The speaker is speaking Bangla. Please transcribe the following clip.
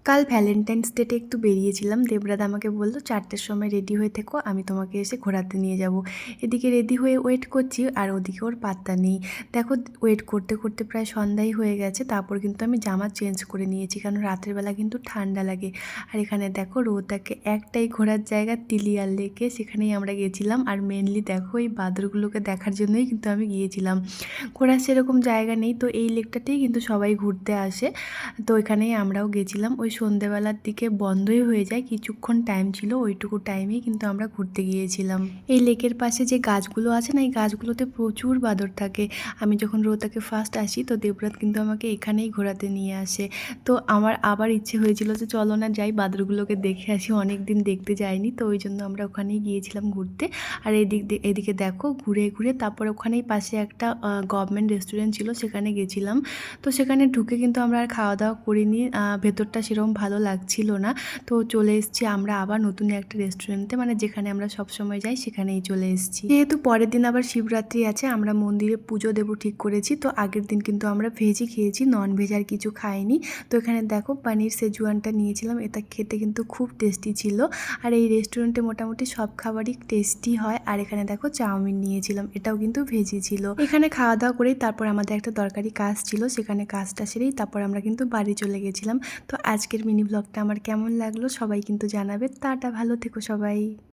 কাল ভ্যালেন্টাইন্স ডেতে একটু বেরিয়েছিলাম। দেবরাত আমাকে বলল 4টের সময় রেডি হয়ে থেকো, আমি তোমাকে এসে ঘোরাতে নিয়ে যাব। এদিকে রেডি হয়ে ওয়েট করছি আর ওদিকে ওর পাত্তা নেই। দেখো ওয়েট করতে করতে প্রায় সন্ধ্যাই হয়ে গেছে। তারপর কিন্তু আমি জামা চেঞ্জ করে নিয়েছি, কারণ রাতের বেলা কিন্তু ঠান্ডা লাগে। আর এখানে দেখো রোতাকে একটাই ঘোরার জায়গা তিলিয়ার লেকে, সেখানেই আমরা গিয়েছিলাম। আর মেনলি দেখো এই বাদরগুলোকে দেখার জন্যই কিন্তু আমি গিয়েছিলাম। ঘোরার সেরকম জায়গা নেই, তো এই লেকটাতেই কিন্তু সবাই ঘুরতে আসে। তো এখানেই আমরাও গেছিলাম। ওই সন্ধেবেলার দিকে বন্ধই হয়ে যায়, কিছুক্ষণ টাইম ছিল, ওইটুকু টাইমেই কিন্তু আমরা ঘুরতে গিয়েছিলাম। এই লেকের পাশে যে গাছগুলো আছে না, এই গাছগুলোতে প্রচুর বাদর থাকে। আমি যখন রোতাকে ফার্স্ট আসি, তো দেবরাত কিন্তু আমাকে এখানেই ঘোরাতে নিয়ে আসে। তো আমার আবার ইচ্ছে হয়েছিল যে চলো না যাই, বাদরগুলোকে দেখে আসি, অনেক দিন দেখতে যাইনি। তো ওই জন্য আমরা ওখানেই গিয়েছিলাম ঘুরতে। আর এদিকে দেখো ঘুরে ঘুরে তারপর ওখানেই পাশে একটা গভর্নমেন্ট রেস্টুরেন্ট ছিল, সেখানে গেছিলাম। তো সেখানে ঢুকে কিন্তু আমরা আর খাওয়া দাওয়া করিনি, ভেতরটা সেরকম ভালো লাগছিল না। তো চলে এসেছি আমরা আবার নতুন একটা রেস্টুরেন্টে, মানে যেখানে আমরা সবসময় যাই সেখানেই চলে এসেছি। যেহেতু পরের দিন আবার শিবরাত্রি আছে, আমরা মন্দিরে পুজো দেবো ঠিক করেছি। তো আগের দিন কিন্তু আমরা ভেজই খেয়েছি, নন ভেজ আর কিছু খাইনি। তো এখানে দেখো পানির সেজুয়ানটা নিয়েছিলাম, এটা খেতে কিন্তু খুব টেস্টি ছিল। আর এই রেস্টুরেন্টে মোটামুটি সব খাবারই টেস্টি হয়। আর এখানে দেখো চাউমিন নিয়েছিলাম, এটাও কিন্তু ভেজই ছিল। এখানে খাওয়া দাওয়া করেই তারপর আমাদের একটা দরকারি কাজ ছিল, সেখানে কাজটা সেরেই তারপর আমরা কিন্তু বাড়ি চলে গেছিলাম। তো আজকের মিনি ব্লগটা আমার কেমন লাগলো সবাই কিন্তু জানাবে। টাটা, ভালো থেকো সবাই।